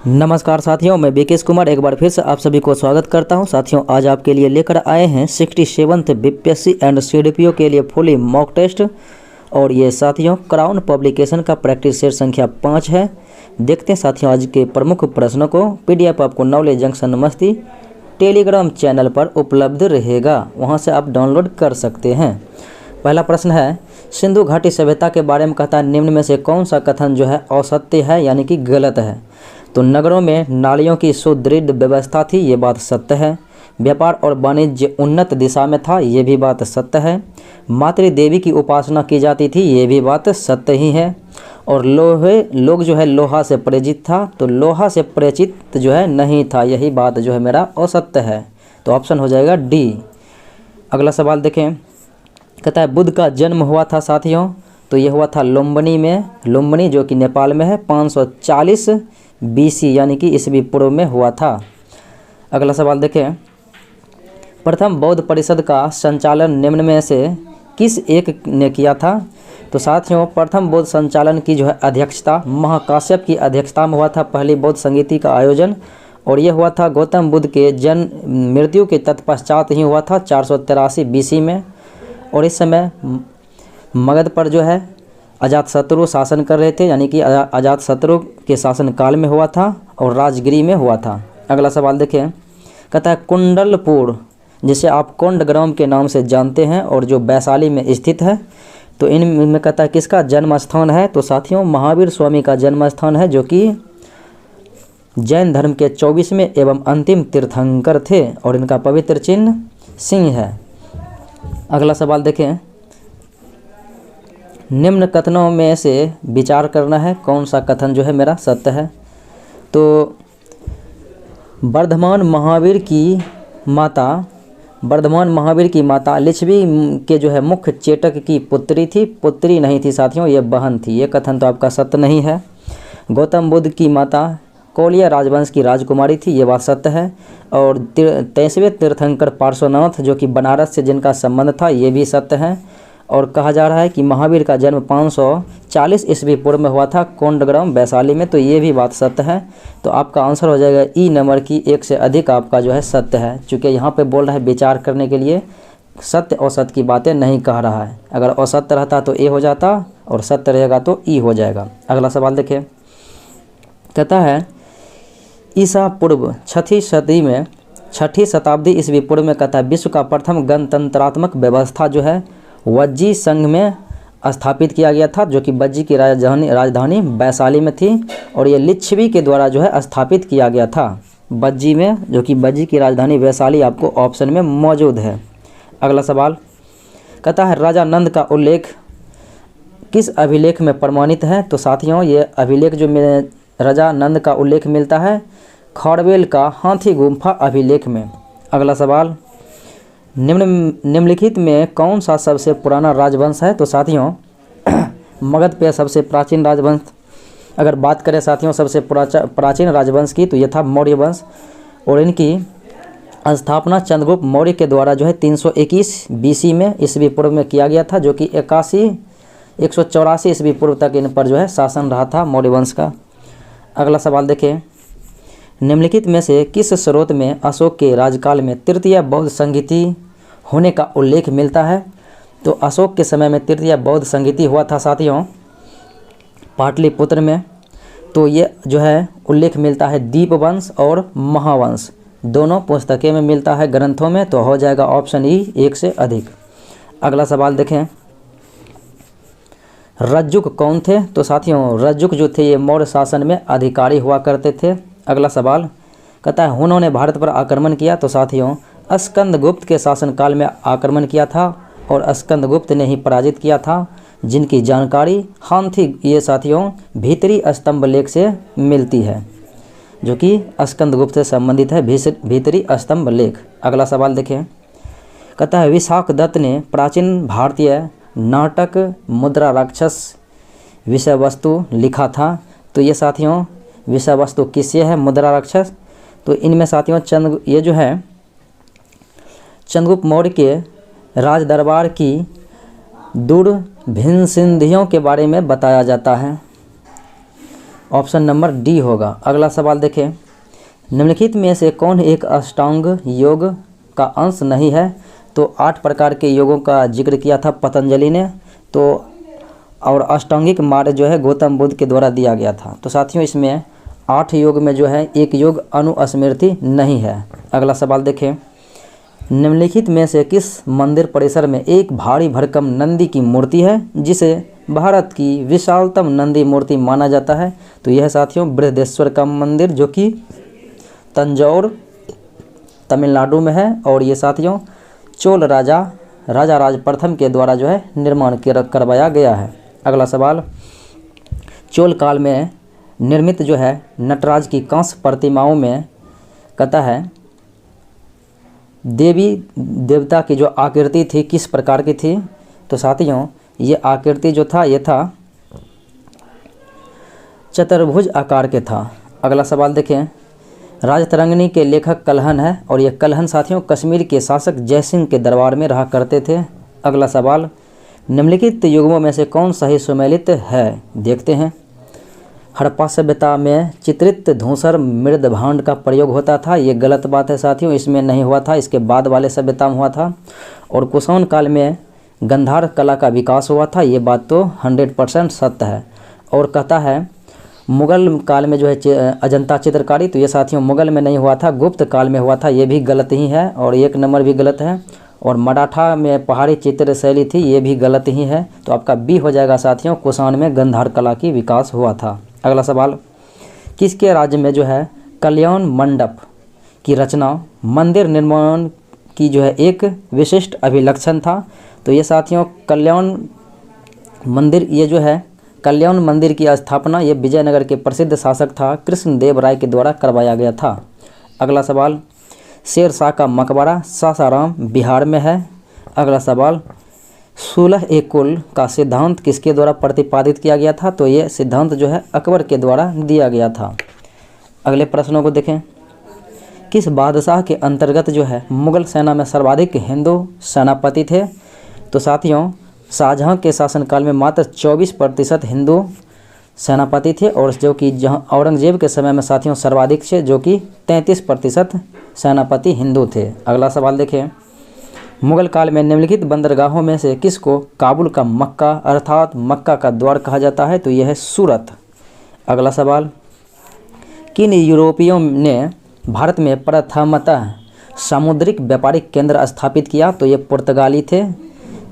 नमस्कार साथियों, मैं बीकेश कुमार एक बार फिर से आप सभी को स्वागत करता हूं। साथियों, आज आपके लिए लेकर आए हैं 67th बीपीएससी एंड सीडीपीओ के लिए फुली मॉक टेस्ट। और ये साथियों क्राउन पब्लिकेशन का प्रैक्टिस सेट संख्या 5 है। देखते हैं साथियों आज के प्रमुख प्रश्नों को। पीडीएफ आपको नॉलेज जंक्शन मस्ती टेलीग्राम चैनल पर उपलब्ध रहेगा, वहाँ से आप डाउनलोड कर सकते हैं। पहला प्रश्न है, सिंधु घाटी सभ्यता के बारे में कहता है निम्न में से कौन सा कथन जो है असत्य है यानी कि गलत है। तो नगरों में नालियों की सुदृढ़ व्यवस्था थी, ये बात सत्य है। व्यापार और वाणिज्य उन्नत दिशा में था, ये भी बात सत्य है। मातृ देवी की उपासना की जाती थी, ये भी बात सत्य ही है। और लोग जो है लोहा से परिचित था, तो लोहा से परिचित जो है नहीं था, यही बात जो है मेरा असत्य है। तो ऑप्शन हो जाएगा डी। अगला सवाल देखें, कहता है बुद्ध का जन्म हुआ था साथियों, तो ये हुआ था लुम्बिनी में। लुम्बिनी जो कि नेपाल में है, 540 BC यानी कि ईस्वी पूर्व में हुआ था। अगला सवाल देखें, प्रथम बौद्ध परिषद का संचालन निम्न में से किस एक ने किया था। तो साथियों प्रथम बौद्ध संचालन की जो है अध्यक्षता महाकाश्यप की अध्यक्षता में हुआ था पहली बौद्ध संगीति का आयोजन। और यह हुआ था गौतम बुद्ध के मृत्यु के तत्पश्चात ही हुआ था 483 BC में। और इस समय मगध पर जो है अजातशत्रु शासन कर रहे थे, यानी कि अजातशत्रु के शासन काल में हुआ था और राजगिरी में हुआ था। अगला सवाल देखें, कहता है कुंडलपुर जिसे आप कोंडग्राम के नाम से जानते हैं और जो वैशाली में स्थित है, तो इनमें कहता है किसका जन्म स्थान है। तो साथियों महावीर स्वामी का जन्म स्थान है, जो कि जैन धर्म के 24वें एवं अंतिम तीर्थंकर थे और इनका पवित्र चिन्ह सिंह है। अगला सवाल देखें, निम्न कथनों में से विचार करना है कौन सा कथन जो है मेरा सत्य है। तो वर्धमान महावीर की माता लिच्छवी के जो है मुख्य चेटक की पुत्री थी, पुत्री नहीं थी साथियों, ये बहन थी। ये कथन तो आपका सत्य नहीं है। गौतम बुद्ध की माता कोलिया राजवंश की राजकुमारी थी, ये बात सत्य है। और 23वें तीर्थंकर पार्श्वनाथ जो कि बनारस से जिनका संबंध था, ये भी सत्य है। और कहा जा रहा है कि महावीर का जन्म 540 ईस्वी पूर्व में हुआ था कोंडग्राम वैशाली में, तो ये भी बात सत्य है। तो आपका आंसर हो जाएगा ई नंबर की एक से अधिक आपका जो है सत्य है। चूँकि यहाँ पे बोल रहा है विचार करने के लिए, सत्य और सत्य की बातें नहीं कह रहा है। अगर असत्य रहता तो ए हो जाता और सत्य रहेगा तो ई हो जाएगा। अगला सवाल देखिए, कहता है ईसा पूर्व 6ठी शताब्दी ईस्वी पूर्व में कहता है विश्व का प्रथम गणतंत्रात्मक व्यवस्था जो है वज्जी संघ में स्थापित किया गया था, जो कि वज्जी की राजधानी वैशाली में थी। और ये लिच्छवी के द्वारा जो है स्थापित किया गया था वज्जी में, जो कि वज्जी की राजधानी वैशाली आपको ऑप्शन में मौजूद है। अगला सवाल कहता है राजा नंद का उल्लेख किस अभिलेख में प्रमाणित है। तो साथियों ये अभिलेख जो राजा नंद का उल्लेख मिलता है खारवेल का हाथी गुम्फा अभिलेख में। अगला सवाल, निम्नलिखित में कौन सा सबसे पुराना राजवंश है। तो साथियों मगध पे सबसे प्राचीन राजवंश अगर बात करें साथियों सबसे प्राचीन राजवंश की, तो यह था मौर्य वंश। और इनकी स्थापना चंद्रगुप्त मौर्य के द्वारा जो है 321 BC में ईस्वी पूर्व में किया गया था, जो कि 184 ईस्वी पूर्व तक इन पर जो है शासन रहा था मौर्य वंश का। अगला सवाल देखें, निम्नलिखित में से किस स्रोत में अशोक के राजकाल में तृतीय बौद्ध संगीति होने का उल्लेख मिलता है। तो अशोक के समय में तृतीय बौद्ध संगीति हुआ था साथियों पाटलिपुत्र में। तो ये जो है उल्लेख मिलता है दीपवंश और महावंश दोनों पुस्तकें में मिलता है ग्रंथों में, तो हो जाएगा ऑप्शन ई एक से अधिक। अगला सवाल देखें, रज्जुक कौन थे। तो साथियों रज्जुक जो थे ये मौर्य शासन में अधिकारी हुआ करते थे। अगला सवाल कहता है उन्होंने भारत पर आक्रमण किया। तो साथियों स्कंदगुप्त के शासनकाल में आक्रमण किया था और स्कंदगुप्त ने ही पराजित किया था, जिनकी जानकारी हाथी ये साथियों भीतरी स्तंभ लेख से मिलती है, जो कि स्कंदगुप्त से संबंधित है भीतरी स्तंभ लेख। अगला सवाल देखें, कहता है विशाख दत्त ने प्राचीन भारतीय नाटक मुद्रा राक्षस विषय वस्तु लिखा था। तो ये साथियों विषय वस्तु किससे है मुद्रा राक्षस। तो इनमें साथियों ये जो है चंद्रगुप्त मौर्य के राज दरबार की दूरभिसंधियों के बारे में बताया जाता है। ऑप्शन नंबर डी होगा। अगला सवाल देखें, निम्नलिखित में से कौन एक अष्टांग योग का अंश नहीं है? तो 8 प्रकार के योगों का जिक्र किया था पतंजलि ने, तो और अष्टांगिक मार्ग जो है गौतम बुद्ध के द्वारा दिया गया था। तो साथियों इसमें 8 योग में जो है एक योग अनुस्मृति नहीं है। अगला सवाल देखें, निम्नलिखित में से किस मंदिर परिसर में एक भारी भरकम नंदी की मूर्ति है जिसे भारत की विशालतम नंदी मूर्ति माना जाता है? तो यह साथियों बृहदेश्वर का मंदिर जो कि तंजौर तमिलनाडु में है, और ये साथियों चोल राजा राज प्रथम के द्वारा जो है निर्माण करवाया गया है। अगला सवाल, चोल काल में निर्मित जो है नटराज की कांस्य प्रतिमाओं में कहता है देवी देवता की जो आकृति थी किस प्रकार की थी? तो साथियों ये आकृति जो था ये था चतुर्भुज आकार के था। अगला सवाल देखें, राजतरंगिणी के लेखक कल्हन है, और ये कल्हन साथियों कश्मीर के शासक जयसिंह के दरबार में रहा करते थे। अगला सवाल, निम्नलिखित युगों में से कौन सही सुमेलित है? देखते हैं। हड़प्पा सभ्यता में चित्रित धूसर मृद भांड का प्रयोग होता था, ये गलत बात है साथियों, इसमें नहीं हुआ था, इसके बाद वाले सभ्यता में हुआ था। और कुषाण काल में गंधार कला का विकास हुआ था, ये बात तो 100% सत्य है। और कहता है मुगल काल में जो है अजंता चित्रकारी, तो ये साथियों मुगल में नहीं हुआ था, गुप्त काल में हुआ था, ये भी गलत ही है, और 1 नंबर भी गलत है। और मराठा में पहाड़ी चित्र शैली थी, ये भी गलत ही है। तो आपका बी हो जाएगा साथियों, कुषाण में गंधार कला की विकास हुआ था। अगला सवाल, किसके राज्य में जो है कल्याण मंडप की रचना मंदिर निर्माण की जो है एक विशिष्ट अभिलक्षण था? तो ये साथियों कल्याण मंदिर, ये जो है कल्याण मंदिर की स्थापना ये विजयनगर के प्रसिद्ध शासक था कृष्णदेव राय के द्वारा करवाया गया था। अगला सवाल, शेर शाह का मकबरा सासाराम बिहार में है। अगला सवाल, 16 का सिद्धांत किसके द्वारा प्रतिपादित किया गया था? तो ये सिद्धांत जो है अकबर के द्वारा दिया गया था। अगले प्रश्नों को देखें, किस बादशाह के अंतर्गत जो है मुगल सेना में सर्वाधिक हिंदू सेनापति थे? तो साथियों शाहजहां के शासनकाल में मात्र 24% हिंदू सेनापति थे, और जो कि जहां औरंगजेब के समय में साथियों सर्वाधिक थे जो कि 33% सेनापति हिंदू थे। अगला सवाल देखें, मुगल काल में निम्नलिखित बंदरगाहों में से किसको काबुल का मक्का अर्थात मक्का का द्वार कहा जाता है? तो यह है सूरत। अगला सवाल, किन यूरोपियों ने भारत में प्रथमतः सामुद्रिक व्यापारिक केंद्र स्थापित किया? तो ये पुर्तगाली थे,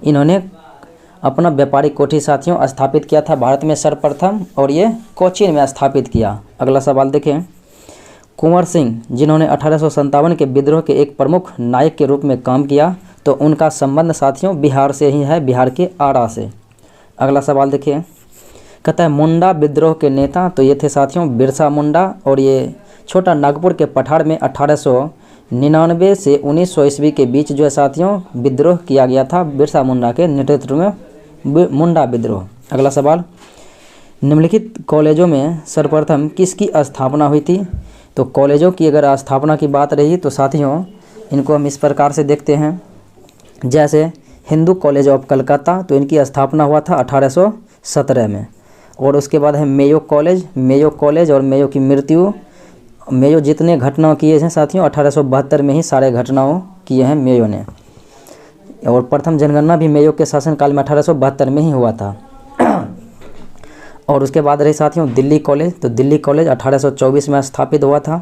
इन्होंने अपना व्यापारिक कोठी साथियों स्थापित किया था भारत में सर्वप्रथम, और ये कोचीन में स्थापित किया। अगला सवाल देखें, कुंवर सिंह जिन्होंने 1857 के विद्रोह के एक प्रमुख नायक के रूप में काम किया, तो उनका संबंध साथियों बिहार से ही है, बिहार के आरा से। अगला सवाल देखिए, कहता है मुंडा विद्रोह के नेता, तो ये थे साथियों बिरसा मुंडा, और ये छोटा नागपुर के पठार में 1899 से 1900 ईस्वी के बीच जो है साथियों विद्रोह किया गया था बिरसा मुंडा के नेतृत्व में मुंडा विद्रोह। अगला सवाल, निम्नलिखित कॉलेजों में सर्वप्रथम किसकी स्थापना हुई थी? तो कॉलेजों की अगर स्थापना की बात रही तो साथियों इनको हम इस प्रकार से देखते हैं, जैसे हिंदू कॉलेज ऑफ कलकत्ता, तो इनकी स्थापना हुआ था 1817 में। और उसके बाद है मेयो कॉलेज और मेयो की मृत्यु, मेयो जितने घटनाओं किए हैं साथियों 1872 में ही सारे घटनाओं किए हैं मेयो ने, और प्रथम जनगणना भी मेयो के शासनकाल में 1872 में ही हुआ था। और उसके बाद रही साथियों दिल्ली कॉलेज, तो दिल्ली कॉलेज 1824 में स्थापित हुआ था।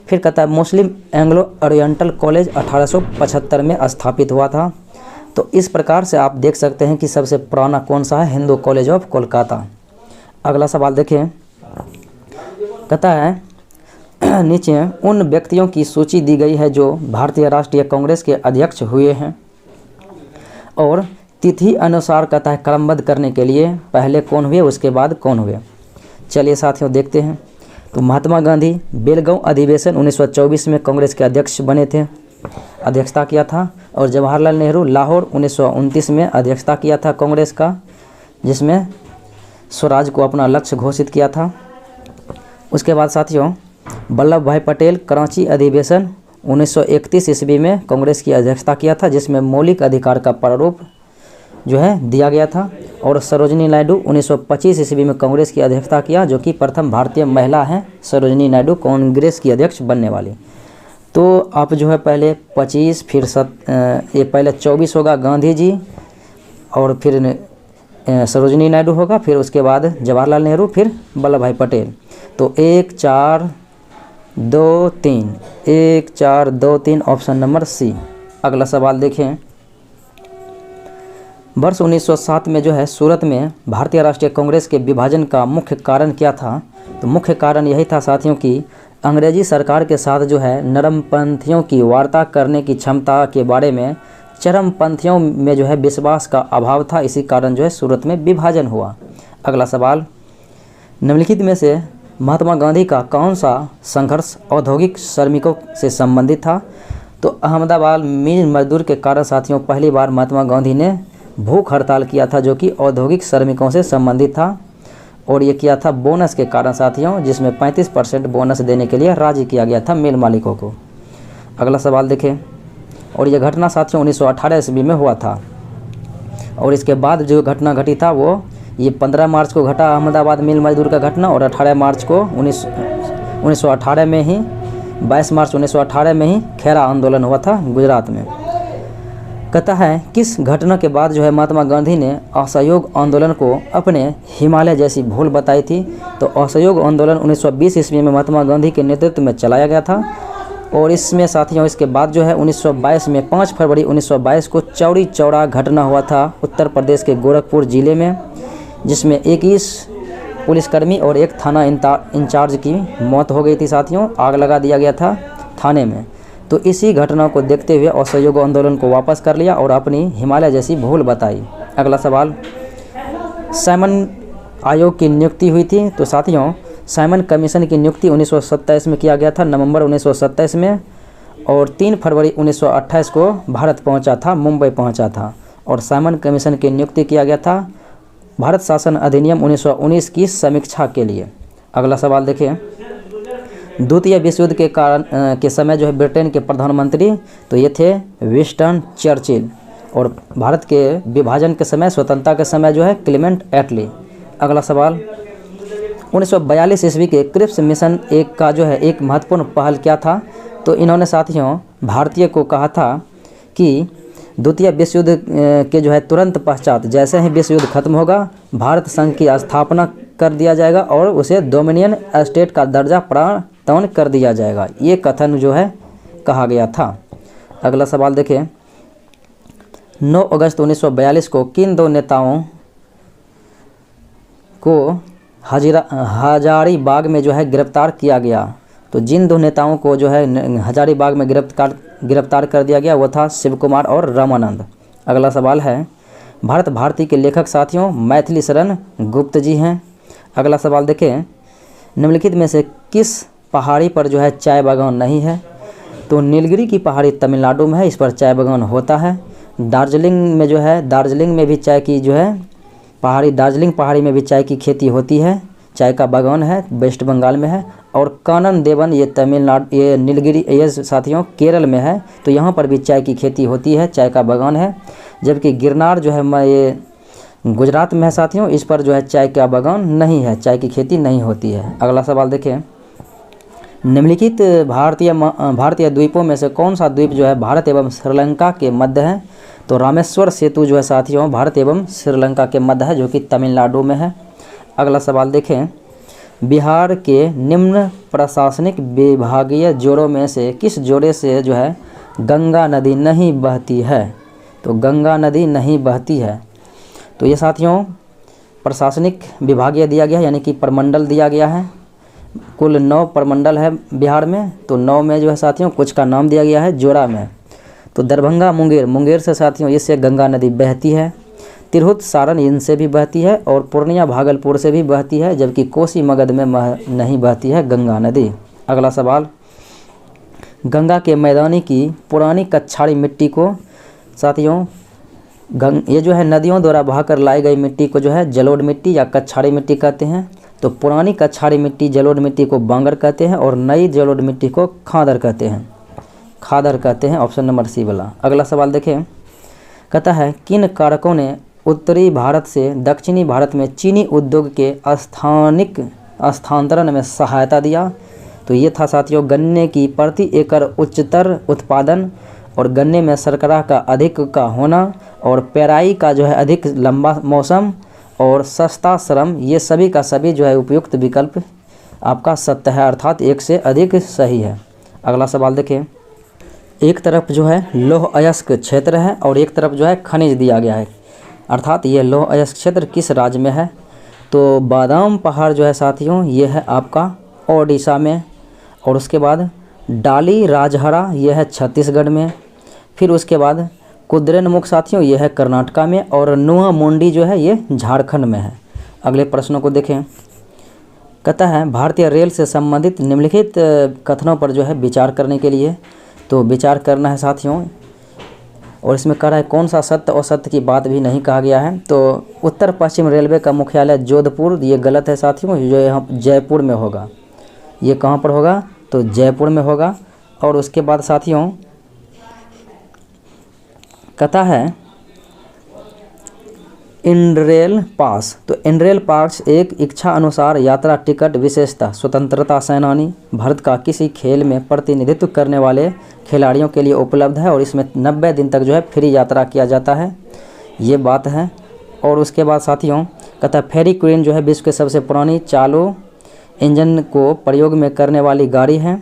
फिर कहता है मुस्लिम एंग्लो ओरिएंटल कॉलेज 1875 में स्थापित हुआ था। तो इस प्रकार से आप देख सकते हैं कि सबसे पुराना कौन सा है, हिंदू कॉलेज ऑफ कोलकाता। अगला सवाल देखें, कहता है नीचे उन व्यक्तियों की सूची दी गई है जो भारतीय राष्ट्रीय कांग्रेस के अध्यक्ष हुए हैं, और तिथि अनुसार कहता है क्रमबद्ध करने के लिए पहले कौन हुए उसके बाद कौन हुए। चलिए साथियों देखते हैं। तो महात्मा गांधी बेलगांव अधिवेशन 1924 में कांग्रेस के अध्यक्ष बने थे, अध्यक्षता किया था। और जवाहरलाल नेहरू लाहौर 1929 में अध्यक्षता किया था कांग्रेस का, जिसमें स्वराज को अपना लक्ष्य घोषित किया था। उसके बाद साथियों वल्लभ भाई पटेल कराची अधिवेशन 1931 ईस्वी में कांग्रेस की अध्यक्षता किया था, जिसमें मौलिक अधिकार का प्रारूप जो है दिया गया था। और सरोजिनी नायडू 1925 ईस्वी में कांग्रेस की अध्यक्षता किया, जो कि प्रथम भारतीय महिला हैं सरोजिनी नायडू कांग्रेस की अध्यक्ष बनने वाली। तो आप जो है पहले 25 फिर ये पहले 24 होगा गांधी जी, और फिर सरोजिनी नायडू होगा, फिर उसके बाद जवाहरलाल नेहरू, फिर वल्लभ भाई पटेल। तो 1 4 2 3 1 4 2 3 ऑप्शन नंबर सी। अगला सवाल देखें, वर्ष 1907 में जो है सूरत में भारतीय राष्ट्रीय कांग्रेस के विभाजन का मुख्य कारण क्या था? तो मुख्य कारण यही था साथियों कि अंग्रेजी सरकार के साथ जो है नरमपंथियों की वार्ता करने की क्षमता के बारे में चरमपंथियों में जो है विश्वास का अभाव था। इसी कारण जो है सूरत में विभाजन हुआ। अगला सवाल, निम्नलिखित में से महात्मा गांधी का कौन सा संघर्ष औद्योगिक श्रमिकों से संबंधित था? तो अहमदाबाद मिल मजदूर के कारण साथियों पहली बार महात्मा गांधी ने भूख हड़ताल किया था, जो कि औद्योगिक श्रमिकों से संबंधित था। और ये किया था बोनस के कारण साथियों, जिसमें 35% बोनस देने के लिए राजी किया गया था मिल मालिकों को। अगला सवाल देखें, और ये घटना साथियों 1918 ईस्वी में हुआ था। और इसके बाद जो घटना घटी था वो ये 15 मार्च को घटा अहमदाबाद मिल मजदूर का घटना, और 18 मार्च को 1918 में ही 22 मार्च 1918 में ही खेरा आंदोलन हुआ था गुजरात में। कहता है किस घटना के बाद जो है महात्मा गांधी ने असहयोग आंदोलन को अपने हिमालय जैसी भूल बताई थी? तो असहयोग आंदोलन 1920 ईस्वी में महात्मा गांधी के नेतृत्व में चलाया गया था। और इसमें साथियों इसके बाद जो है 1922 में 5 फरवरी 1922 को चौड़ी चौड़ा घटना हुआ था उत्तर प्रदेश के गोरखपुर ज़िले में, जिसमें 21 पुलिसकर्मी और एक थाना इंचार्ज की मौत हो गई थी साथियों। आग लगा दिया गया था थाने में। तो इसी घटना को देखते हुए असहयोग आंदोलन को वापस कर लिया और अपनी हिमालय जैसी भूल बताई। अगला सवाल, साइमन आयोग की नियुक्ति हुई थी? तो साथियों साइमन कमीशन की नियुक्ति 1927 में किया गया था, नवंबर 1927 में। और 3 फरवरी 1928 को भारत पहुंचा था, मुंबई पहुंचा था। और साइमन कमीशन की नियुक्ति किया गया था भारत शासन अधिनियम 1919 की समीक्षा के लिए। अगला सवाल देखें, द्वितीय विश्व युद्ध के समय जो है ब्रिटेन के प्रधानमंत्री तो ये थे विंस्टन चर्चिल, और भारत के विभाजन के समय स्वतंत्रता के समय जो है क्लेमेंट एटली। अगला सवाल, 1942 ईस्वी के क्रिप्स मिशन एक का जो है एक महत्वपूर्ण पहल क्या था? तो इन्होंने साथियों भारतीय को कहा था कि द्वितीय विश्व युद्ध के जो है तुरंत पश्चात जैसे ही विश्व युद्ध खत्म होगा भारत संघ की स्थापना कर दिया जाएगा और उसे डोमिनियन स्टेट का दर्जा प्रदान कर दिया जाएगा। ये कथन जो है कहा गया था। अगला सवाल देखें, 9 अगस्त 1942 को किन 2 नेताओं को हजारीबाग में जो है गिरफ्तार किया गया? तो जिन 2 नेताओं को जो है हजारीबाग में गिरफ्तार कर दिया गया वो था शिव कुमार और रामानंद। अगला सवाल है, भारत भारती के लेखक साथियों मैथिली शरण गुप्त जी हैं। अगला सवाल देखें, निम्नलिखित में से किस पहाड़ी पर जो है चाय बागान नहीं है? तो नीलगिरी की पहाड़ी तमिलनाडु में है, इस पर चाय बागान होता है। दार्जिलिंग में जो है दार्जिलिंग में भी चाय की जो है दार्जिलिंग पहाड़ी में भी चाय की खेती होती है, चाय का बागान है, वेस्ट बंगाल में है। और कानन देवन ये तमिलनाडु ये नीलगिरी ये साथियों केरल में है, तो यहाँ पर भी चाय की खेती होती है, चाय का बागान है। जबकि गिरनार जो है ये गुजरात में है साथियों, इस पर जो है चाय का बागान नहीं है, चाय की खेती नहीं होती है। अगला सवाल देखें, निम्नलिखित भारतीय द्वीपों में से कौन सा द्वीप जो है भारत एवं श्रीलंका के मध्य है? तो रामेश्वर सेतु जो है साथियों भारत एवं श्रीलंका के मध्य है, जो कि तमिलनाडु में है। अगला सवाल देखें, बिहार के निम्न प्रशासनिक विभागीय जोड़ों में से किस जोड़े से जो है गंगा नदी नहीं बहती है? तो गंगा नदी नहीं बहती है। तो ये साथियों प्रशासनिक विभागीय दिया गया है, यानी कि प्रमंडल दिया गया है। कुल 9 प्रमंडल है बिहार में, तो 9 में जो है साथियों कुछ का नाम दिया गया है जोड़ा में। तो दरभंगा मुंगेर से साथियों इससे गंगा नदी बहती है। तिरहुत सारण इनसे भी बहती है, और पूर्णिया भागलपुर से भी बहती है, जबकि कोसी मगध में नहीं बहती है गंगा नदी। अगला सवाल, गंगा के मैदानी की पुरानी कछाड़ी मिट्टी को साथियों ये जो है नदियों द्वारा बहाकर लाई गई मिट्टी को जो है जलोढ़ मिट्टी या कछाड़ी मिट्टी कहते हैं। तो पुरानी कछाड़ी मिट्टी जलोढ़ मिट्टी को बांगर कहते हैं, और नई जलोढ़ मिट्टी को खादर कहते हैं, ऑप्शन नंबर सी वाला। अगला सवाल देखें, कहता है किन कारकों ने उत्तरी भारत से दक्षिणी भारत में चीनी उद्योग के स्थानांतरण में सहायता दिया। तो ये था साथियों गन्ने की प्रति एकड़ उच्चतर उत्पादन और गन्ने में शर्करा का अधिक का होना और पेराई का जो है अधिक लंबा मौसम और सस्ता श्रम, ये सभी का सभी जो है उपयुक्त विकल्प आपका सत्य है, अर्थात एक से अधिक सही है। अगला सवाल देखिए, एक तरफ जो है लौह अयस्क क्षेत्र है और एक तरफ जो है खनिज दिया गया है, अर्थात ये लौह अयस्क क्षेत्र किस राज्य में है? तो बादाम पहाड़ जो है साथियों ये है आपका ओडिशा में, और उसके बाद डाली राजहरा ये है छत्तीसगढ़ में, फिर उसके बाद कुद्रेमुख साथियों ये है कर्नाटका में, और नुआ मुंडी जो है ये झारखंड में है। अगले प्रश्नों को देखें। कहता है भारतीय रेल से संबंधित निम्नलिखित कथनों पर जो है विचार करने के लिए, तो विचार करना है साथियों, और इसमें कह रहा है कौन सा सत्य और सत्य की बात भी नहीं कहा गया है। तो उत्तर पश्चिम रेलवे का मुख्यालय जोधपुर, ये गलत है साथियों, जो यहाँ जयपुर में होगा। ये कहाँ पर होगा? तो जयपुर में होगा। और उसके बाद साथियों कहता है इंद्रेल पास, तो इंद्रेल पास एक इच्छा अनुसार यात्रा टिकट विशेषता स्वतंत्रता सेनानी भारत का किसी खेल में प्रतिनिधित्व करने वाले खिलाड़ियों के लिए उपलब्ध है और इसमें 90 दिन तक जो है फ्री यात्रा किया जाता है, ये बात है। और उसके बाद साथियों कहता है फेरी क्वीन जो है विश्व के सबसे पुरानी चालू इंजन को प्रयोग में करने वाली गाड़ी है,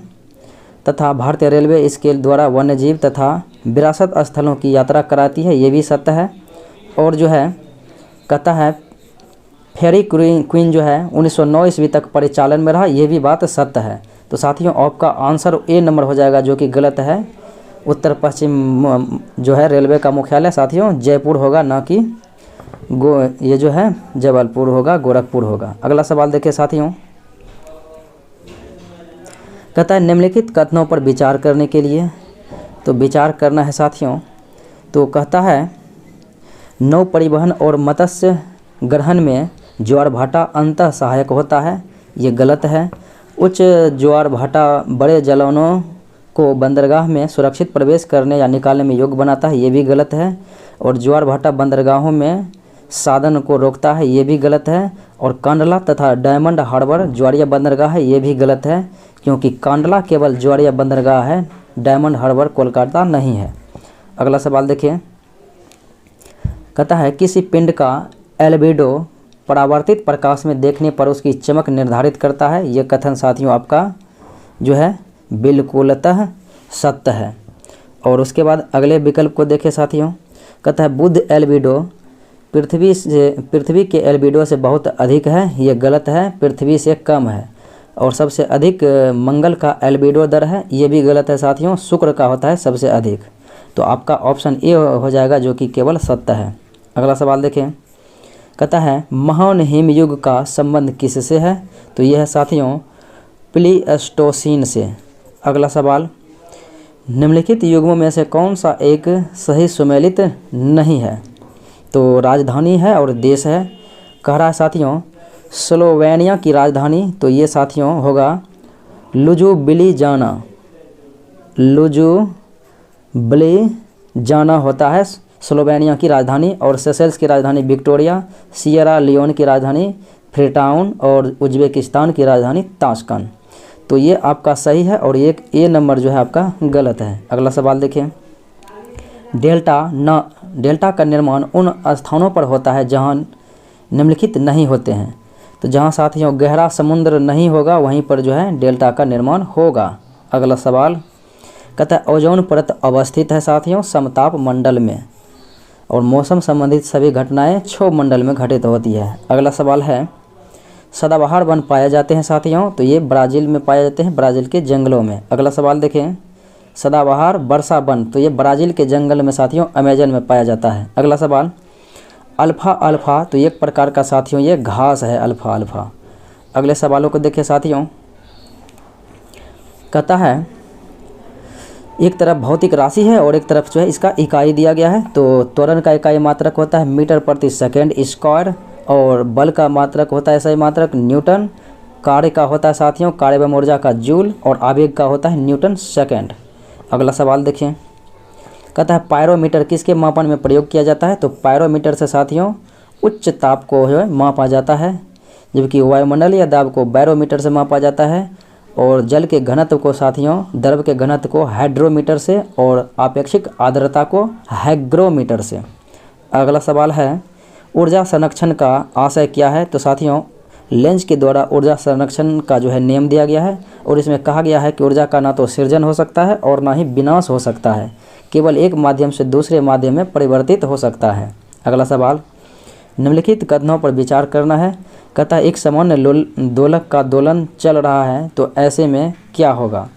तथा भारतीय रेलवे इसके द्वारा वन्यजीव तथा विरासत स्थलों की यात्रा कराती है, ये भी सत्य है। और जो है कहता है फेरी क्वीन जो है 1909 ईस्वी तक परिचालन में रहा, ये भी बात सत्य है। तो साथियों आपका आंसर ए नंबर हो जाएगा, जो कि गलत है। उत्तर पश्चिम जो है रेलवे का मुख्यालय साथियों जयपुर होगा, ना कि ये जो है जबलपुर होगा, गोरखपुर होगा। अगला सवाल देखिए साथियों, कहता है निम्नलिखित कथनों पर विचार करने के लिए, तो विचार करना है साथियों। तो कहता है नौ परिवहन और मत्स्य ग्रहण में ज्वार भाटा अंतः सहायक होता है, ये गलत है। उच्च ज्वार भाटा बड़े जलयानों को बंदरगाह में सुरक्षित प्रवेश करने या निकालने में योग्य बनाता है, ये भी गलत है। और ज्वार भाटा बंदरगाहों में साधन को रोकता है, ये भी गलत है। और कांडला तथा डायमंड हार्बर ज्वारीय बंदरगाह है, ये भी गलत है, क्योंकि कांडला केवल ज्वारीय बंदरगाह है, डायमंड हार्बर कोलकाता नहीं है। अगला सवाल देखिए, कहता है किसी पिंड का एल्बिडो परावर्तित प्रकाश में देखने पर उसकी चमक निर्धारित करता है, ये कथन साथियों आपका जो है बिल्कुलतः सत्य है। और उसके बाद अगले विकल्प को देखें साथियों, कहता है बुध एल्बिडो पृथ्वी के एल्बिडो से बहुत अधिक है, ये गलत है, पृथ्वी से कम है। और सबसे अधिक मंगल का एल्बिडो दर है, ये भी गलत है साथियों, शुक्र का होता है सबसे अधिक। तो आपका ऑप्शन ए हो जाएगा, जो कि केवल सत्य है। अगला सवाल देखें, कहता है महान हिमयुग का संबंध किससे है? तो यह है साथियों प्लीस्टोसीन से। अगला सवाल, निम्नलिखित युगों में से कौन सा एक सही सुमेलित नहीं है? तो राजधानी है और देश है। कह रहा है साथियों स्लोवेनिया की राजधानी, तो ये साथियों होगा लुजुब्लियाना होता है स्लोवेनिया की राजधानी। और सेशेल्स की राजधानी विक्टोरिया, सियरा लियोन की राजधानी फ्रीटाउन और उज्बेकिस्तान की राजधानी ताशकंद। तो ये आपका सही है और एक ए नंबर जो है आपका गलत है। अगला सवाल देखिए, डेल्टा का निर्माण उन स्थानों पर होता है जहां निम्नलिखित नहीं होते हैं। तो जहां साथियों गहरा समुद्र नहीं होगा वहीं पर जो है डेल्टा का निर्माण होगा। अगला सवाल कहता है ओजोन परत अवस्थित है साथियों समताप मंडल में, और मौसम संबंधित सभी घटनाएं क्षोभ मंडल में घटित होती है। अगला सवाल है सदाबहार वन पाए जाते हैं साथियों, तो ये ब्राज़ील में पाए जाते हैं, ब्राज़ील के जंगलों में। अगला सवाल देखें, सदाबहार वर्षा वन, तो ये ब्राज़ील के जंगल में साथियों अमेजन में पाया जाता है। अगला सवाल अल्फा, तो एक प्रकार का साथियों ये घास है अल्फा। अगले सवालों को देखिए साथियों, कहता है एक तरफ भौतिक राशि है और एक तरफ जो है इसका इकाई दिया गया है। तो त्वरण का इकाई मात्रक होता है मीटर प्रति सेकेंड स्क्वायर, और बल का मात्रक होता है ऐसा मात्रक न्यूटन, कार्य का होता है साथियों कार्य एवं ऊर्जा का जूल, और आवेग का होता है न्यूटन सेकेंड। अगला सवाल देखिए, कहता है पायरोमीटर किसके मापन में प्रयोग किया जाता है, तो पायरोमीटर से साथियों उच्च ताप को जो है मापा जाता है, जबकि वायुमंडल या दाब को बैरोमीटर से मापा जाता है, और जल के घनत्व को साथियों द्रव के घनत्व को हाइड्रोमीटर से, और आपेक्षिक आर्द्रता को हाइग्रोमीटर से। अगला सवाल है ऊर्जा संरक्षण का आशय क्या है, तो साथियों लेंज के द्वारा ऊर्जा संरक्षण का जो है नियम दिया गया है, और इसमें कहा गया है कि ऊर्जा का ना तो सृजन हो सकता है और ना ही विनाश हो सकता है, केवल एक माध्यम से दूसरे माध्यम में परिवर्तित हो सकता है। अगला सवाल निम्नलिखित कथनों पर विचार करना है। कहता है एक सामान्य दोलक का दोलन चल रहा है तो ऐसे में क्या होगा,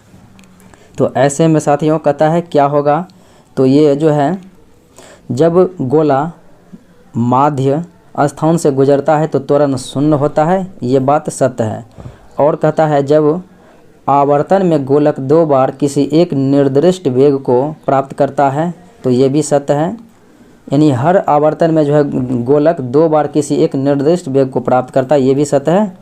तो ऐसे में साथियों कहता है क्या होगा, तो ये जो है जब गोला माध्य स्थान से गुजरता है तो त्वरण शून्य होता है, ये बात सत्य है। और कहता है जब आवर्तन में गोलक 2 बार किसी एक निर्दिष्ट वेग को प्राप्त करता है तो ये भी सत्य है, यानी हर आवर्तन में जो है गोलक 2 बार किसी एक निर्दिष्ट वेग को प्राप्त करता है, ये भी सत्य है।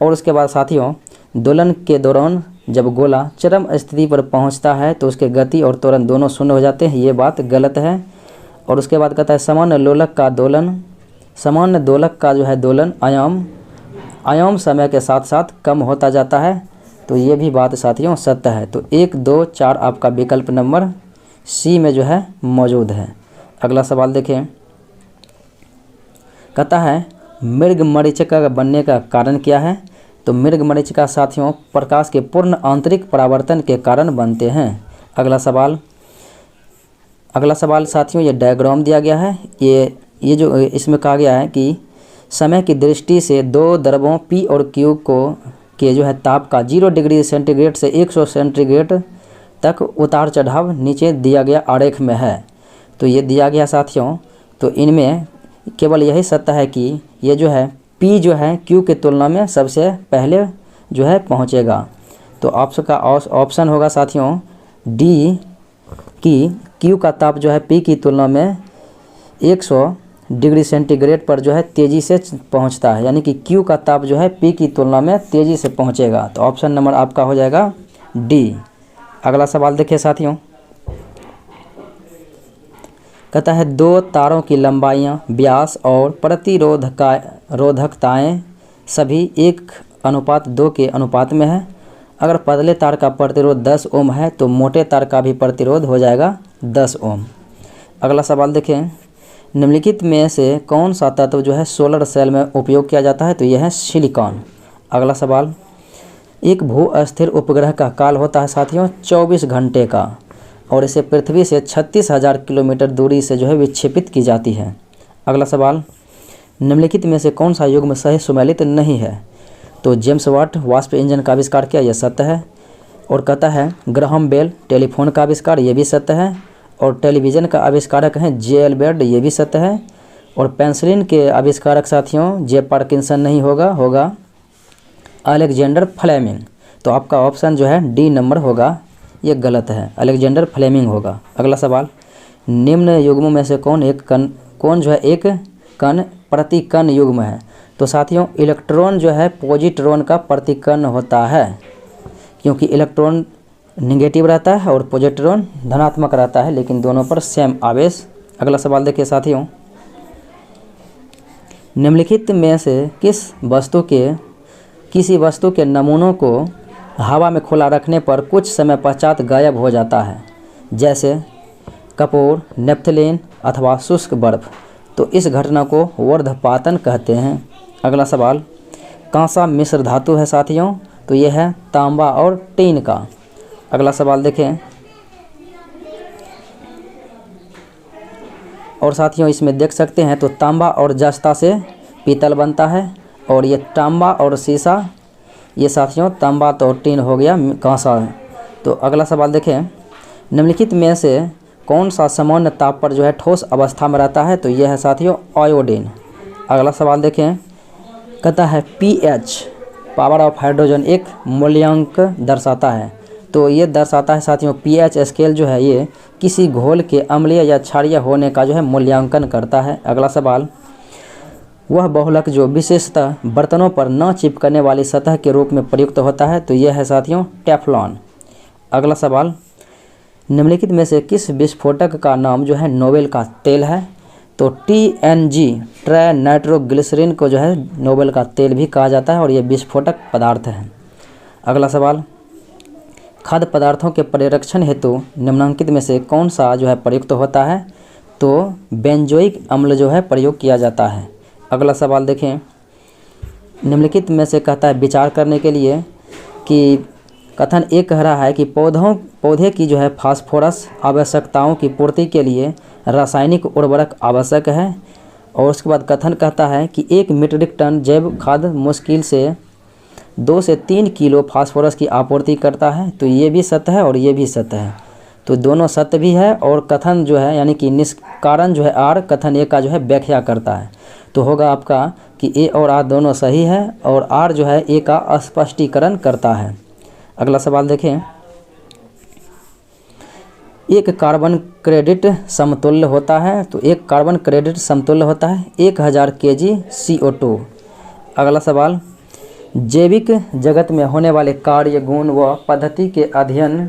और उसके बाद साथियों दोलन के दौरान जब गोला चरम स्थिति पर पहुंचता है तो उसके गति और त्वरण दोनों शून्य हो जाते हैं, ये बात गलत है। और उसके बाद कहता है सामान्य दोलक का जो है दोलन आयाम समय के साथ साथ कम होता जाता है, तो ये भी बात साथियों सत्य है। तो 1, 2, 4 आपका विकल्प नंबर सी में जो है मौजूद है। अगला सवाल देखें, कहता है मृगमरीचिका बनने का कारण क्या है, तो मृगमरीचिका साथियों प्रकाश के पूर्ण आंतरिक परावर्तन के कारण बनते हैं। अगला सवाल साथियों ये डायग्राम दिया गया है, ये जो इसमें कहा गया है कि समय की दृष्टि से 2 द्रवों P और Q के जो है ताप का 0 डिग्री सेंटीग्रेड से 100 सेंटीग्रेड तक उतार चढ़ाव नीचे दिया गया आरेख में है। तो ये दिया गया साथियों, तो इनमें केवल यही सत्य है कि ये जो है P जो है Q के तुलना में सबसे पहले जो है पहुंचेगा। तो आपका ऑप्शन होगा साथियों डी कि Q का ताप जो है P की तुलना में 100 डिग्री सेंटीग्रेड पर जो है तेज़ी से पहुंचता है, यानी कि Q का ताप जो है P की तुलना में तेज़ी से पहुंचेगा। तो ऑप्शन नंबर आपका हो जाएगा डी। अगला सवाल देखिए साथियों, कहता है 2 तारों की लंबाइयाँ, व्यास और प्रतिरोधकताएँ सभी 1:2 के अनुपात में है। अगर पतले तार का प्रतिरोध 10 ओम है तो मोटे तार का भी प्रतिरोध हो जाएगा 10 ओम। अगला सवाल देखें, निम्नलिखित में से कौन सा तत्व जो है सोलर सेल में उपयोग किया जाता है, तो यह है सिलिकॉन। अगला सवाल, एक भू अस्थिर उपग्रह का काल होता है साथियों 24 घंटे का, और इसे पृथ्वी से 36,000 किलोमीटर दूरी से जो है विक्षेपित की जाती है। अगला सवाल, निम्नलिखित में से कौन सा युग्म सही सुमेलित नहीं है, तो जेम्स वाट वाष्प इंजन का आविष्कार किया, यह सत्य है। और कहता है ग्राहम बेल टेलीफोन का आविष्कार, ये भी सत्य है। और टेलीविज़न का आविष्कारक हैं जे एल्बर्ट, ये भी सत्य है। और पेंसिलिन के आविष्कारक साथियों जे पार्किंसन नहीं होगा अलेक्जेंडर फ्लेमिंग। तो आपका ऑप्शन जो है डी नंबर होगा, ये गलत है, अलेक्जेंडर फ्लेमिंग होगा। अगला सवाल, निम्न युग्मों में से कौन जो है एक कण प्रतिकण युग्म है, तो साथियों इलेक्ट्रॉन जो है पॉजिट्रॉन का प्रतिकण होता है, क्योंकि इलेक्ट्रॉन निगेटिव रहता है और पॉजिट्रॉन धनात्मक रहता है, लेकिन दोनों पर सेम आवेश। अगला सवाल देखिए साथियों, निम्नलिखित में से किसी वस्तु के नमूनों को हवा में खुला रखने पर कुछ समय पश्चात गायब हो जाता है, जैसे कपूर, नेफ्थलीन अथवा शुष्क बर्फ। तो इस घटना को वर्धपातन कहते हैं। अगला सवाल, कांसा मिश्र धातु है साथियों, तो यह है तांबा और टीन का। अगला सवाल देखें, और साथियों इसमें देख सकते हैं तो तांबा और जस्ता से पीतल बनता है, और ये तांबा और सीसा, ये साथियों तांबा तो टीन हो गया कांसा है। तो अगला सवाल देखें, निम्नलिखित में से कौन सा सामान्य ताप पर जो है ठोस अवस्था में रहता है, तो यह है साथियों आयोडीन। अगला सवाल देखें, कहता है pH पावर ऑफ हाइड्रोजन एक मूल्यांक दर्शाता है, तो ये दर्शाता है साथियों pH स्केल जो है ये किसी घोल के अम्लीय या क्षारीय होने का जो है मूल्यांकन करता है। अगला सवाल, वह बहुलक जो विशेषतः बर्तनों पर न चिपकने वाली सतह के रूप में प्रयुक्त होता है, तो यह है साथियों टेफ्लॉन। अगला सवाल, निम्नलिखित में से किस विस्फोटक का नाम जो है नोबेल का तेल है? तो TNG ट्राई नाइट्रोग्लिसरीन को जो है नोबेल का तेल भी कहा जाता है और ये विस्फोटक पदार्थ है। अगला सवाल, खाद्य पदार्थों के परिरक्षण हेतु निम्नलिखित में से कौन सा जो है प्रयुक्त होता है? तो बेंजोइक अम्ल जो है प्रयोग किया जाता है। अगला सवाल देखें, निम्नलिखित में से कहता है विचार करने के लिए कि कथन एक कह रहा है कि पौधे की जो है फास्फोरस आवश्यकताओं की पूर्ति के लिए रासायनिक उर्वरक आवश्यक है। और उसके बाद कथन कहता है कि 1 मीट्रिक टन जैव खाद्य मुश्किल से 2 से 3 किलो फास्फोरस की आपूर्ति करता है। तो ये भी सत्य है और ये भी सत्य है, तो दोनों सत्य भी है। और कथन जो है यानी कि निष्कारण जो है आर कथन ए का जो है व्याख्या करता है। तो होगा आपका कि ए और आर दोनों सही है और आर जो है ए का स्पष्टीकरण करता है। अगला सवाल देखें, एक कार्बन क्रेडिट समतुल्य होता है। तो एक कार्बन क्रेडिट समतुल्य होता है 1000 kg CO2। अगला सवाल, जैविक जगत में होने वाले कार्य, गुण व पद्धति के अध्ययन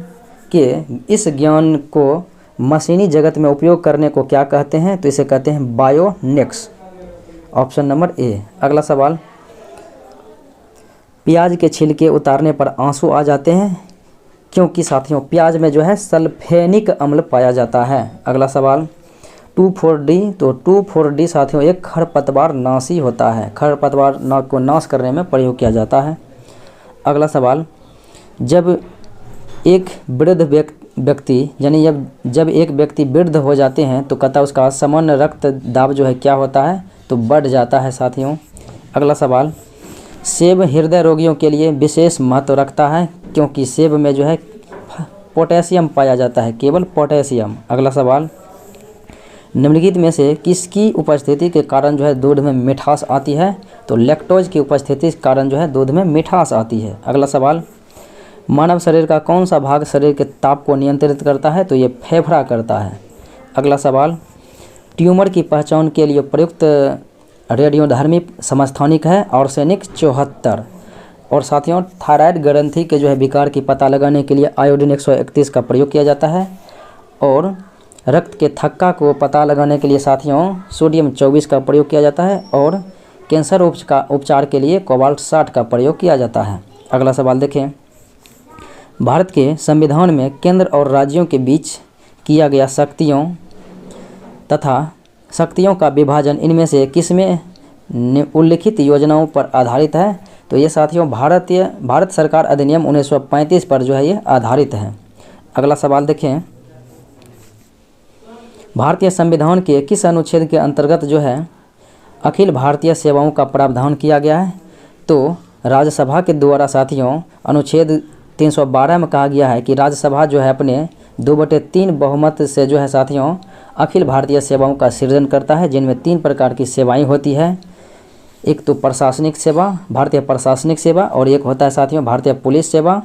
के इस ज्ञान को मशीनी जगत में उपयोग करने को क्या कहते हैं? तो इसे कहते हैं बायोनिक्स। Option number A. अगला सवाल, प्याज के छिलके उतारने पर आंसू आ जाते हैं क्योंकि साथियों प्याज में जो है सल्फेनिक अम्ल पाया जाता है। अगला सवाल, 2,4-D। तो 2,4-D साथियों एक खरपतवार नाशी होता है, खरपतवार को नाश करने में प्रयोग किया जाता है। अगला सवाल, जब एक वृद्ध व्यक्ति यानी जब एक व्यक्ति वृद्ध हो जाते हैं तो कहता है उसका सामान्य रक्त दाब जो है क्या होता है? तो बढ़ जाता है साथियों। अगला सवाल, सेब हृदय रोगियों के लिए विशेष महत्व रखता है क्योंकि सेब में जो है पोटेशियम पाया जाता है, केवल पोटेशियम। अगला सवाल, निम्नलिखित में से किसकी उपस्थिति के कारण जो है दूध में मिठास आती है? तो लैक्टोज की उपस्थिति के कारण जो है दूध में मिठास आती है। अगला सवाल, मानव शरीर का कौन सा भाग शरीर के ताप को नियंत्रित करता है? तो ये फेफड़ा करता है। अगला सवाल, ट्यूमर की पहचान के लिए प्रयुक्त रेडियोधर्मी समस्थानिक है आर्सेनिक 74। और साथियों थायराइड ग्रंथि के जो है विकार की पता लगाने के लिए आयोडीन 131 का प्रयोग किया जाता है। और रक्त के थक्का को पता लगाने के लिए साथियों सोडियम 24 का प्रयोग किया जाता है। और कैंसर उपचार के लिए कोबाल्ट 60 का प्रयोग किया जाता है। अगला सवाल देखें, भारत के संविधान में केंद्र और राज्यों के बीच किया गया शक्तियों का विभाजन इनमें से किसमें उल्लिखित योजनाओं पर आधारित है? तो ये साथियों भारत सरकार अधिनियम 1935 पर जो है ये आधारित है। अगला सवाल देखें, भारतीय संविधान के किस अनुच्छेद के अंतर्गत जो है अखिल भारतीय सेवाओं का प्रावधान किया गया है? तो राज्यसभा के द्वारा साथियों अनुच्छेद 312 में कहा गया है कि राज्यसभा जो है अपने 2/3 बहुमत से जो है साथियों अखिल भारतीय सेवाओं का सृजन करता है, जिनमें 3 प्रकार की सेवाएं होती है। एक तो प्रशासनिक सेवा, भारतीय प्रशासनिक सेवा, और एक होता है साथियों भारतीय पुलिस सेवा,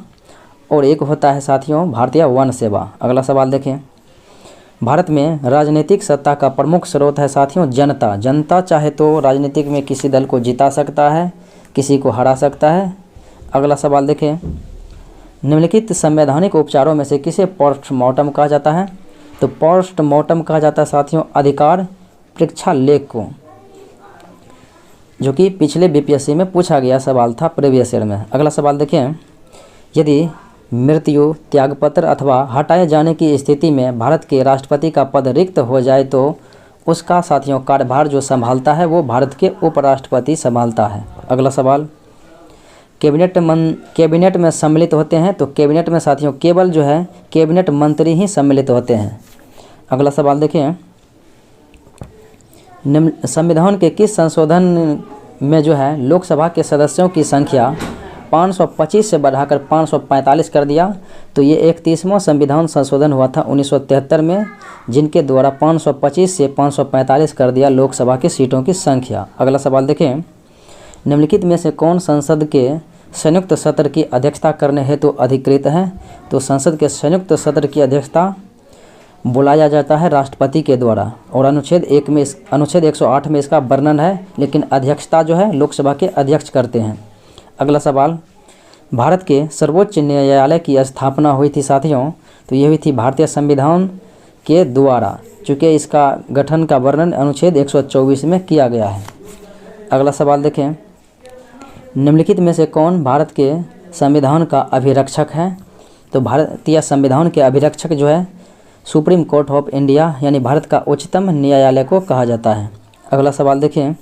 और एक होता है साथियों भारतीय वन सेवा। अगला सवाल देखें, भारत में राजनीतिक सत्ता का प्रमुख स्रोत है साथियों जनता। जनता चाहे तो राजनीतिक में किसी दल को जिता सकता है, किसी को हरा सकता है। अगला सवाल देखें, निम्नलिखित संवैधानिक उपचारों में से किसे पोस्टमार्टम कहा जाता है? तो पोस्टमार्टम कहा जाता है साथियों अधिकार परीक्षा लेख को, जो कि पिछले बीपीएससी में पूछा गया सवाल था प्रीवियस ईयर में। अगला सवाल देखें, यदि मृत्यु, त्यागपत्र अथवा हटाए जाने की स्थिति में भारत के राष्ट्रपति का पद रिक्त हो जाए तो उसका साथियों कार्यभार जो संभालता है वो भारत के उपराष्ट्रपति संभालता है। अगला सवाल, कैबिनेट में सम्मिलित होते हैं। तो कैबिनेट में साथियों केवल जो है कैबिनेट मंत्री ही सम्मिलित होते हैं। अगला सवाल देखें, संविधान के किस संशोधन में जो है लोकसभा के सदस्यों की संख्या 525 से बढ़ाकर 545 कर दिया? तो ये 31वां संविधान संशोधन हुआ था 1973 में, जिनके द्वारा 525 से 545 कर दिया लोकसभा की सीटों की संख्या। अगला सवाल देखें, निम्नलिखित में से कौन संसद के संयुक्त सत्र की अध्यक्षता करने हेतु अधिकृत है? तो संसद के संयुक्त सत्र की अध्यक्षता बुलाया जाता है राष्ट्रपति के द्वारा, और अनुच्छेद 108 में इसका वर्णन है, लेकिन अध्यक्षता जो है लोकसभा के अध्यक्ष करते हैं। अगला सवाल, भारत के सर्वोच्च न्यायालय की स्थापना हुई थी साथियों तो ये हुई थी भारतीय संविधान के द्वारा, चूँकि इसका गठन का वर्णन अनुच्छेद 124 में किया गया है। अगला सवाल देखें, निम्नलिखित में से कौन भारत के संविधान का अभिरक्षक है? तो भारतीय संविधान के अभिरक्षक जो है सुप्रीम कोर्ट ऑफ इंडिया यानी भारत का उच्चतम न्यायालय को कहा जाता है। अगला सवाल देखें,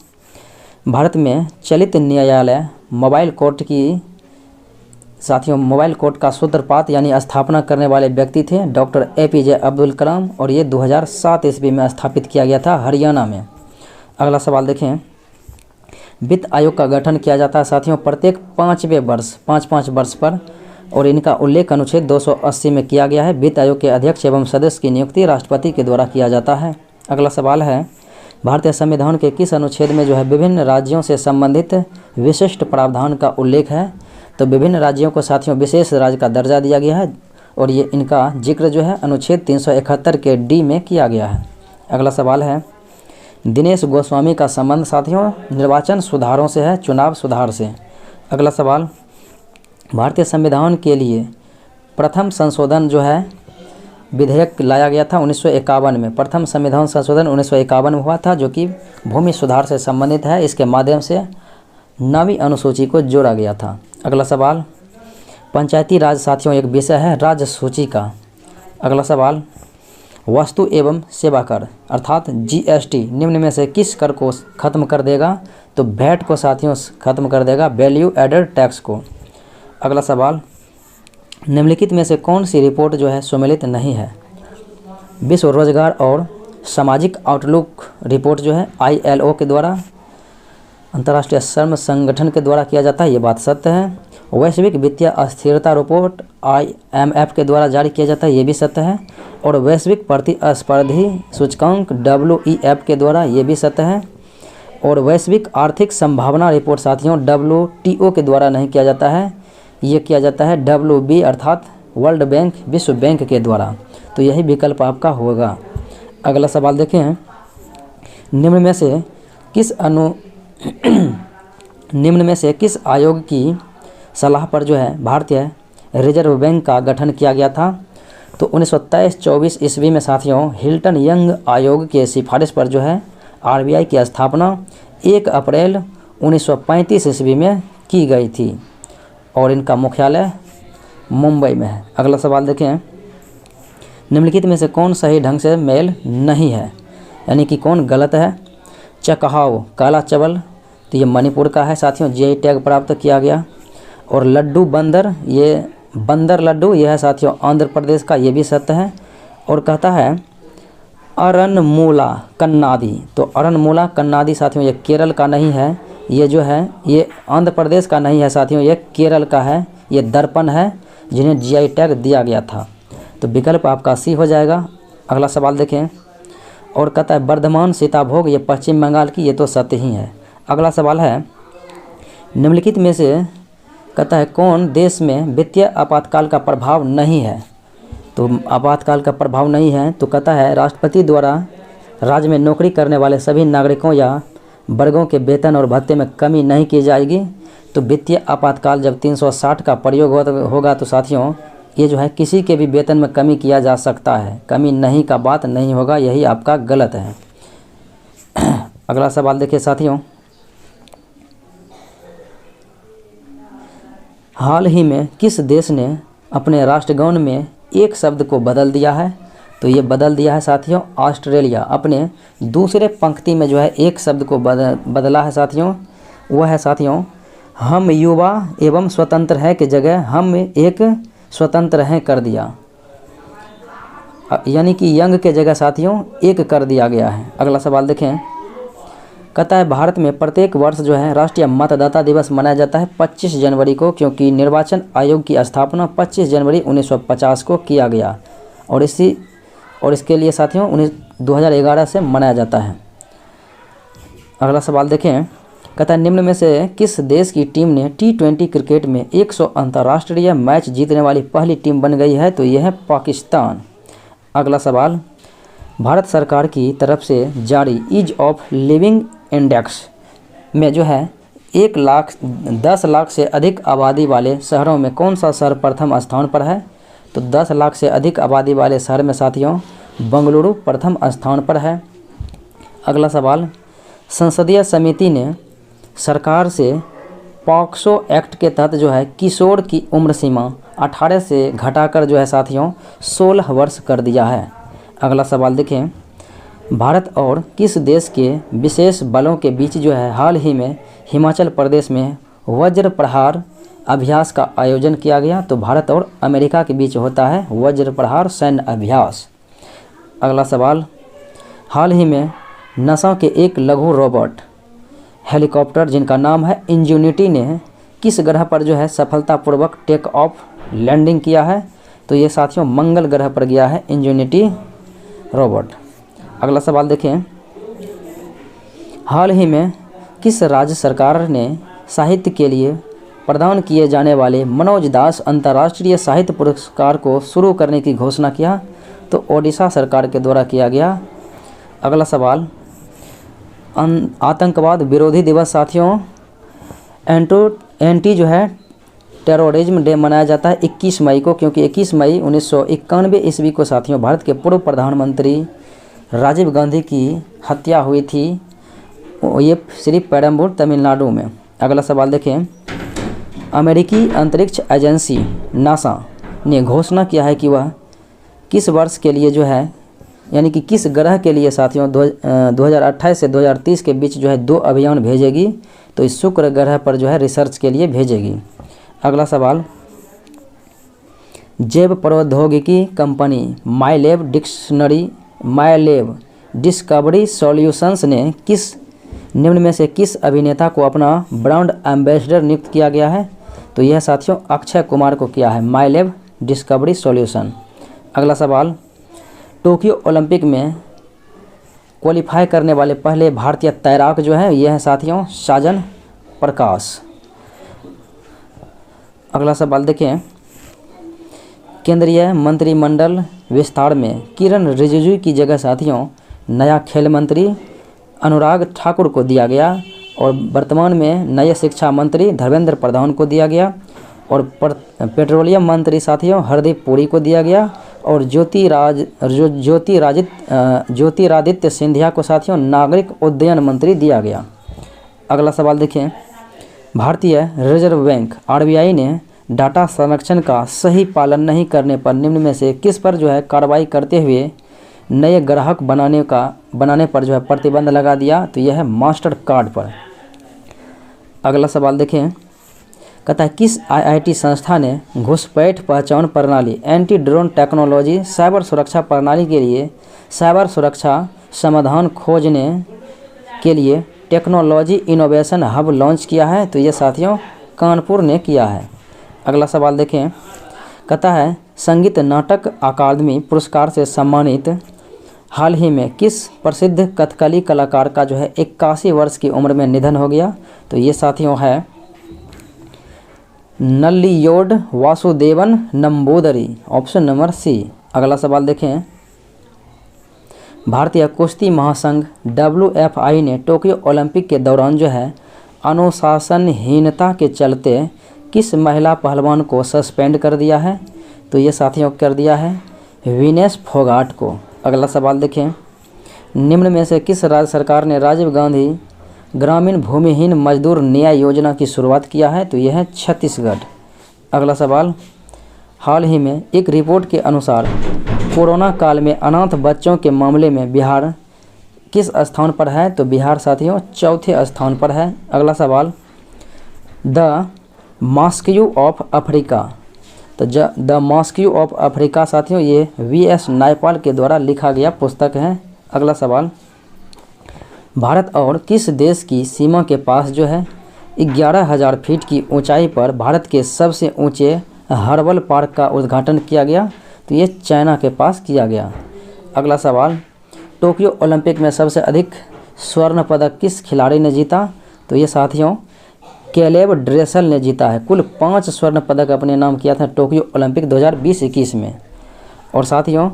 भारत में चलित न्यायालय मोबाइल कोर्ट की साथियों मोबाइल कोर्ट का सूत्रपात यानी स्थापना करने वाले व्यक्ति थे डॉक्टर APJ अब्दुल कलाम, और ये 2007 ईस्वी में स्थापित किया गया था हरियाणा में। अगला सवाल देखें, वित्त आयोग का गठन किया जाता है साथियों प्रत्येक 5वें वर्ष 5 वर्ष पर, और इनका उल्लेख अनुच्छेद 280 में किया गया है। वित्त आयोग के अध्यक्ष एवं सदस्य की नियुक्ति राष्ट्रपति के द्वारा किया जाता है। अगला सवाल है, भारतीय संविधान के किस अनुच्छेद में जो है विभिन्न राज्यों से संबंधित विशिष्ट प्रावधान का उल्लेख है? तो विभिन्न राज्यों को साथियों विशेष राज्य का दर्जा दिया गया है, और ये इनका जिक्र जो है अनुच्छेद 371 के D में किया गया है। अगला सवाल है, दिनेश गोस्वामी का संबंध साथियों निर्वाचन सुधारों से है, चुनाव सुधार से। अगला सवाल, भारतीय संविधान के लिए प्रथम संशोधन जो है विधेयक लाया गया था 1951 में। प्रथम संविधान संशोधन 1951 में हुआ था, जो कि भूमि सुधार से संबंधित है। इसके माध्यम से 9वीं अनुसूची को जोड़ा गया था। अगला सवाल, पंचायती राज साथियों एक विषय है राज्य सूची का। अगला सवाल, वस्तु एवं सेवा कर अर्थात GST निम्न में से किस कर को खत्म कर देगा? तो VAT को साथियों खत्म कर देगा, वैल्यू एडेड टैक्स को। अगला सवाल, निम्नलिखित में से कौन सी रिपोर्ट जो है सुमेलित नहीं है? विश्व रोजगार और सामाजिक आउटलुक रिपोर्ट जो है ILO के द्वारा, अंतर्राष्ट्रीय श्रम संगठन के द्वारा किया जाता है, ये बात सत्य है। वैश्विक वित्तीय अस्थिरता रिपोर्ट IMF के द्वारा जारी किया जाता है, ये भी सत्य है। और वैश्विक प्रतिस्पर्धी सूचकांक WEF के द्वारा, ये भी सत्य है। और वैश्विक आर्थिक संभावना रिपोर्ट साथियों WTO के द्वारा नहीं किया जाता है, ये किया जाता है WB अर्थात वर्ल्ड बैंक विश्व बैंक के द्वारा। तो यही विकल्प आपका होगा। अगला सवाल देखें, निम्न में से किस आयोग की सलाह पर जो है भारतीय रिजर्व बैंक का गठन किया गया था? तो 1923-24 ईस्वी में साथियों हिल्टन यंग आयोग के सिफारिश पर जो है RBI की स्थापना 1 अप्रैल 1935 ईस्वी में की गई थी, और इनका मुख्यालय मुंबई में है। अगला सवाल देखें, निम्नलिखित में से कौन सही ढंग से मेल नहीं है, यानी कि कौन गलत है? चकहाव काला चावल, तो ये मणिपुर का है साथियों, GI टैग प्राप्त किया गया। और लड्डू बंदर, ये बंदर लड्डू, यह है साथियों आंध्र प्रदेश का, ये भी सत्य है। और कहता है अरनमूला कन्नाडी, तो अरनमूला कन्नाडी साथियों ये केरल का नहीं है, ये जो है ये आंध्र प्रदेश का नहीं है साथियों, ये केरल का है। ये दर्पण है जिन्हें GI टैग दिया गया था। तो विकल्प आपका C हो जाएगा। अगला सवाल देखें, और कहता है वर्धमान सीताभोग, ये पश्चिम बंगाल की, ये तो सत्य ही है। अगला सवाल है, निम्नलिखित में से कहता है कौन देश में वित्तीय आपातकाल का प्रभाव नहीं है? तो आपातकाल का प्रभाव नहीं है, तो कहता है राष्ट्रपति द्वारा राज्य में नौकरी करने वाले सभी नागरिकों या वर्गों के वेतन और भत्ते में कमी नहीं की जाएगी। तो वित्तीय आपातकाल जब 360 का प्रयोग होगा तो साथियों ये जो है किसी के भी वेतन में कमी किया जा सकता है, कमी नहीं का बात नहीं होगा, यही आपका गलत है। अगला सवाल देखिए साथियों, हाल ही में किस देश ने अपने राष्ट्रगान में एक शब्द को बदल दिया है? तो ये बदल दिया है साथियों ऑस्ट्रेलिया, अपने दूसरे पंक्ति में जो है एक शब्द को बदला है साथियों, वह है साथियों हम युवा एवं स्वतंत्र है की जगह हम एक स्वतंत्र हैं कर दिया, यानी कि यंग के जगह साथियों एक कर दिया गया है। अगला सवाल देखें, कहता है भारत में प्रत्येक वर्ष जो है राष्ट्रीय मतदाता दिवस मनाया जाता है 25 जनवरी को, क्योंकि निर्वाचन आयोग की स्थापना 25 जनवरी 1950 को किया गया, और इसके लिए साथियों 2011 से मनाया जाता है। अगला सवाल देखें, कहता है निम्न में से किस देश की टीम ने T20 क्रिकेट में 100 अंतर्राष्ट्रीय मैच जीतने वाली पहली टीम बन गई है? तो यह है पाकिस्तान। अगला सवाल, भारत सरकार की तरफ से जारी ईज ऑफ लिविंग इंडेक्स में जो है 10 लाख से अधिक आबादी वाले शहरों में कौन सा शहर प्रथम स्थान पर है? तो 10 लाख से अधिक आबादी वाले शहर में साथियों बेंगलुरु प्रथम स्थान पर है। अगला सवाल, संसदीय समिति ने सरकार से पॉक्सो एक्ट के तहत जो है किशोर की उम्र सीमा 18 से घटाकर जो है साथियों 16 वर्ष कर दिया है। अगला सवाल देखें, भारत और किस देश के विशेष बलों के बीच जो है हाल ही में हिमाचल प्रदेश में वज्र प्रहार अभ्यास का आयोजन किया गया? तो भारत और अमेरिका के बीच होता है वज्र प्रहार सैन्य अभ्यास। अगला सवाल, हाल ही में नासा के एक लघु रोबोट हेलीकॉप्टर जिनका नाम है इंजेन्युटी ने किस ग्रह पर जो है सफलतापूर्वक टेक ऑफ लैंडिंग किया है? तो ये साथियों मंगल ग्रह पर गया है इंजेन्युटी रोबोट। अगला सवाल देखें, हाल ही में किस राज्य सरकार ने साहित्य के लिए प्रदान किए जाने वाले मनोज दास अंतर्राष्ट्रीय साहित्य पुरस्कार को शुरू करने की घोषणा किया? तो ओडिशा सरकार के द्वारा किया गया। अगला सवाल, आतंकवाद विरोधी दिवस साथियों एंटी जो है टेररिज्म डे मनाया जाता है 21 मई को, क्योंकि 21 मई 1991 ईस्वी को साथियों भारत के पूर्व प्रधानमंत्री राजीव गांधी की हत्या हुई थी, ये श्री पेरम्बूर तमिलनाडु में। अगला सवाल देखें, अमेरिकी अंतरिक्ष एजेंसी नासा ने घोषणा किया है कि वह किस वर्ष के लिए जो है यानी कि किस ग्रह के लिए साथियों 2028 से 2030 के बीच जो है 2 अभियान भेजेगी? तो इस शुक्र ग्रह पर जो है रिसर्च के लिए भेजेगी। अगला सवाल, जैव प्रौद्योगिकी कंपनी माईलैब डिस्कवरी सॉल्यूशंस ने किस निम्न में से किस अभिनेता को अपना ब्रांड एम्बेसडर नियुक्त किया गया है? तो यह साथियों अक्षय कुमार को किया है माईलैब डिस्कवरी सॉल्यूशन। अगला सवाल, टोक्यो ओलंपिक में क्वालिफाई करने वाले पहले भारतीय तैराक जो है यह है साथियों साजन प्रकाश। अगला सवाल देखें, केंद्रीय मंत्रिमंडल विस्तार में किरण रिजिजू की जगह साथियों नया खेल मंत्री अनुराग ठाकुर को दिया गया और वर्तमान में नए शिक्षा मंत्री धर्मेंद्र प्रधान को दिया गया और पेट्रोलियम मंत्री साथियों हरदीप पुरी को दिया गया और ज्योतिरादित्य सिंधिया को साथियों नागरिक उड्डयन मंत्री दिया गया। अगला सवाल देखें, भारतीय रिजर्व बैंक आरबीआई ने डाटा संरक्षण का सही पालन नहीं करने पर निम्न में से किस पर जो है कार्रवाई करते हुए नए ग्राहक बनाने पर जो है प्रतिबंध लगा दिया? तो यह है मास्टर कार्ड पर। अगला सवाल देखें, कहता है किस आईआईटी संस्था ने घुसपैठ पहचान प्रणाली एंटी ड्रोन टेक्नोलॉजी साइबर सुरक्षा प्रणाली के लिए साइबर सुरक्षा समाधान खोजने के लिए टेक्नोलॉजी इनोवेशन हब लॉन्च किया है? तो ये साथियों कानपुर ने किया है। अगला सवाल देखें, कहता है संगीत नाटक अकादमी पुरस्कार से सम्मानित हाल ही में किस प्रसिद्ध कथकली कलाकार का जो है 81 वर्ष की उम्र में निधन हो गया? तो ये साथियों है Nalliyode Vasudevan Namboodiri, option number C. अगला सवाल देखें, भारतीय कुश्ती महासंघ WFI ने टोक्यो ओलंपिक के दौरान जो है अनुशासनहीनता के चलते किस महिला पहलवान को सस्पेंड कर दिया है? तो ये साथियों कर दिया है विनेश फोगाट को। अगला सवाल देखें, निम्न में से किस राज्य सरकार ने राजीव गांधी ग्रामीण भूमिहीन मजदूर न्याय योजना की शुरुआत किया है? तो यह है छत्तीसगढ़। अगला सवाल, हाल ही में एक रिपोर्ट के अनुसार कोरोना काल में अनाथ बच्चों के मामले में बिहार किस स्थान पर है? तो बिहार साथियों चौथे स्थान पर है। अगला सवाल, द मॉस्क्यू ऑफ अफ्रीका, तो द मॉस्क्यू ऑफ अफ्रीका साथियों ये VS नायपाल के द्वारा लिखा गया पुस्तक है। अगला सवाल, भारत और किस देश की सीमा के पास जो है 11,000 फीट की ऊंचाई पर भारत के सबसे ऊंचे हर्बल पार्क का उद्घाटन किया गया? तो ये चाइना के पास किया गया। अगला सवाल, टोक्यो ओलंपिक में सबसे अधिक स्वर्ण पदक किस खिलाड़ी ने जीता? तो ये साथियों कैलेब ड्रेसल ने जीता है। कुल 5 स्वर्ण पदक अपने नाम किया था टोक्यो ओलंपिक 2020-21 में। और साथियों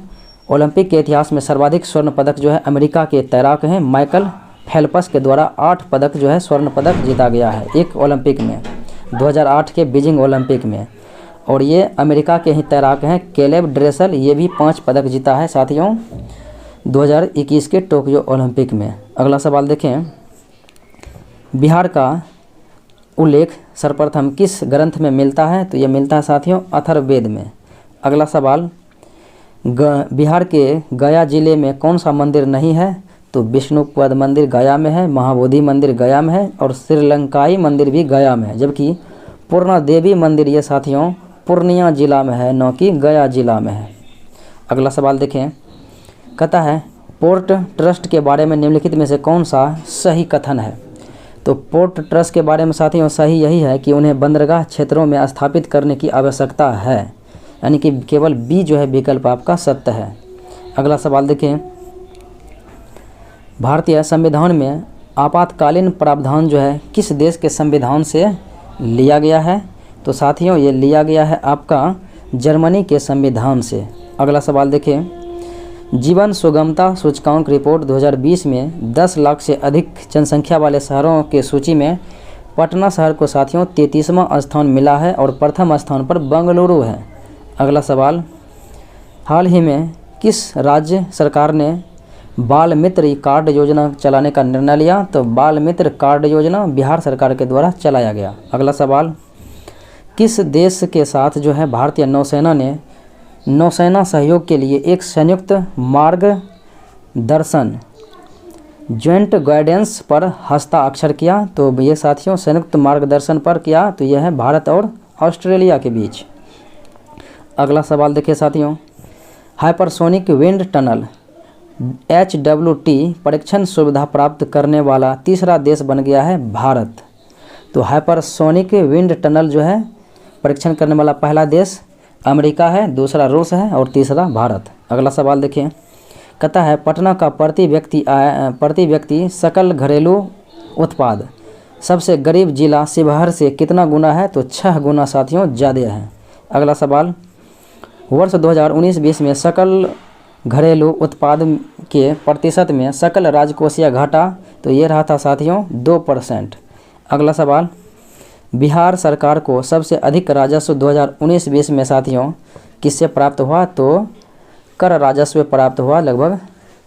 ओलंपिक के इतिहास में सर्वाधिक स्वर्ण पदक जो है अमेरिका के तैराक हैं माइकल फेल्प्स के द्वारा 8 पदक जो है स्वर्ण पदक जीता गया है एक ओलंपिक में 2008 के बीजिंग ओलंपिक में। और ये अमेरिका के ही तैराक हैं कैलेब ड्रेसल, ये भी 5 पदक जीता है साथियों 2021 के टोक्यो ओलंपिक में। अगला सवाल देखें, बिहार का उल्लेख सर्वप्रथम किस ग्रंथ में मिलता है? तो ये मिलता है साथियों अथर्ववेद में। अगला सवाल, बिहार के गया जिले में कौन सा मंदिर नहीं है? तो विष्णुपद मंदिर गया में है, महाबोधि मंदिर गया में है और श्रीलंकाई मंदिर भी गया में है, जबकि पूर्णा देवी मंदिर ये साथियों पूर्णिया जिला में है, न कि गया जिला में है। अगला सवाल देखें, कहता है पोर्ट ट्रस्ट के बारे में निम्नलिखित में से कौन सा सही कथन है? तो पोर्ट ट्रस्ट के बारे में साथियों सही यही है कि उन्हें बंदरगाह क्षेत्रों में स्थापित करने की आवश्यकता है, यानी कि केवल बी जो है विकल्प आपका सत्य है। अगला सवाल देखें, भारतीय संविधान में आपातकालीन प्रावधान जो है किस देश के संविधान से लिया गया है? तो साथियों ये लिया गया है आपका जर्मनी के संविधान से। अगला सवाल देखें, जीवन सुगमता सूचकांक रिपोर्ट 2020 में 10 लाख से अधिक जनसंख्या वाले शहरों के सूची में पटना शहर को साथियों 33वां स्थान मिला है और प्रथम स्थान पर बेंगलुरु है। अगला सवाल, हाल ही में किस राज्य सरकार ने बाल मित्र कार्ड योजना चलाने का निर्णय लिया? तो बाल मित्र कार्ड योजना बिहार सरकार के द्वारा चलाया गया। अगला सवाल, किस देश के साथ जो है भारतीय नौसेना ने नौसेना सहयोग के लिए एक संयुक्त मार्गदर्शन ज्वाइंट गाइडेंस पर हस्ताक्षर किया? तो ये साथियों संयुक्त मार्गदर्शन पर किया, तो यह है भारत और ऑस्ट्रेलिया के बीच। अगला सवाल देखिए साथियों, हाइपरसोनिक विंड टनल HWT परीक्षण सुविधा प्राप्त करने वाला तीसरा देश बन गया है भारत। तो हाइपरसोनिक विंड टनल जो है परीक्षण करने वाला पहला देश अमेरिका है, दूसरा रूस है और तीसरा भारत। अगला सवाल देखिए, कहता है पटना का प्रति व्यक्ति सकल घरेलू उत्पाद सबसे गरीब जिला शिवहर से कितना गुना है? तो 6 गुना साथियों ज़्यादा है। अगला सवाल, वर्ष 2019-20 में सकल घरेलू उत्पाद के प्रतिशत में सकल राजकोषीय घाटा तो ये रहा था साथियों 2%। अगला सवाल, बिहार सरकार को सबसे अधिक राजस्व 2019-20 में साथियों किससे प्राप्त हुआ? तो कर राजस्व प्राप्त हुआ लगभग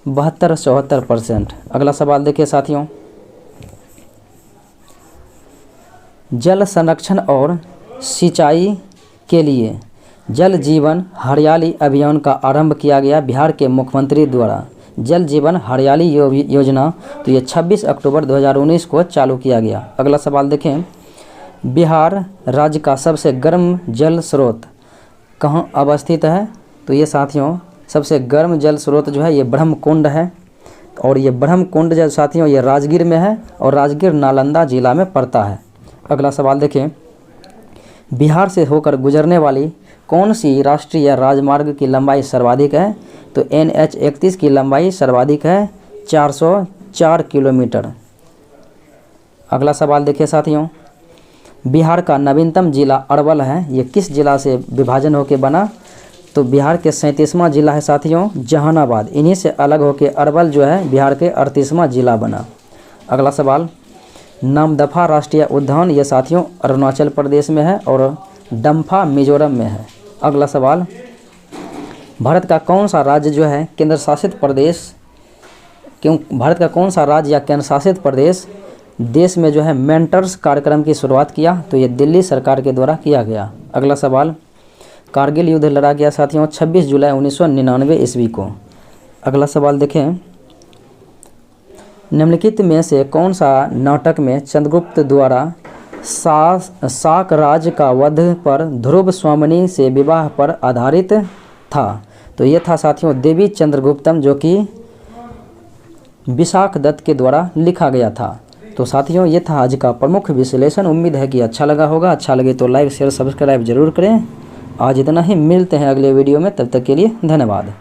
72-74%। अगला सवाल देखिए साथियों, जल संरक्षण और सिंचाई के लिए जल जीवन हरियाली अभियान का आरंभ किया गया बिहार के मुख्यमंत्री द्वारा। जल जीवन हरियाली योजना तो ये 26 अक्टूबर 2019 को चालू किया गया। अगला सवाल देखें, बिहार राज्य का सबसे गर्म जल स्रोत कहाँ अवस्थित है? तो ये साथियों सबसे गर्म जल स्रोत जो है ये ब्रह्मकुंड है और ये ब्रह्मकुंड जो साथियों ये राजगीर में है और राजगीर नालंदा जिला में पड़ता है। अगला सवाल देखें, बिहार से होकर गुजरने वाली कौन सी राष्ट्रीय राजमार्ग की लंबाई सर्वाधिक है? तो NH 31 की लंबाई सर्वाधिक है 404 किलोमीटर। अगला सवाल देखिए साथियों, बिहार का नवीनतम जिला अरवल है, ये किस जिला से विभाजन होकर बना? तो बिहार के 37वां जिला है साथियों जहानाबाद, इन्हीं से अलग होकर अरवल जो है बिहार के 38वां जिला बना। अगला सवाल, नामदफा राष्ट्रीय उद्यान ये साथियों अरुणाचल प्रदेश में है और डम्फा मिजोरम में है। अगला सवाल, भारत का कौन सा राज्य जो है केंद्र शासित प्रदेश भारत का कौन सा राज्य या केंद्र शासित प्रदेश देश में जो है मेंटर्स कार्यक्रम की शुरुआत किया? तो ये दिल्ली सरकार के द्वारा किया गया। अगला सवाल, कारगिल युद्ध लड़ा गया साथियों 26 जुलाई 1999 ईस्वी को। अगला सवाल देखें, निम्नलिखित में से कौन सा नाटक में चंद्रगुप्त द्वारा शाक राज का वध पर ध्रुव स्वामिनी से विवाह पर आधारित था? तो ये था साथियों देवी चंद्रगुप्तम, जो कि विशाख दत्त के द्वारा लिखा गया था। तो साथियों ये था आज का प्रमुख विश्लेषण। उम्मीद है कि अच्छा लगा होगा। अच्छा लगे तो लाइक शेयर सब्सक्राइब जरूर करें। आज इतना ही, मिलते हैं अगले वीडियो में, तब तक के लिए धन्यवाद।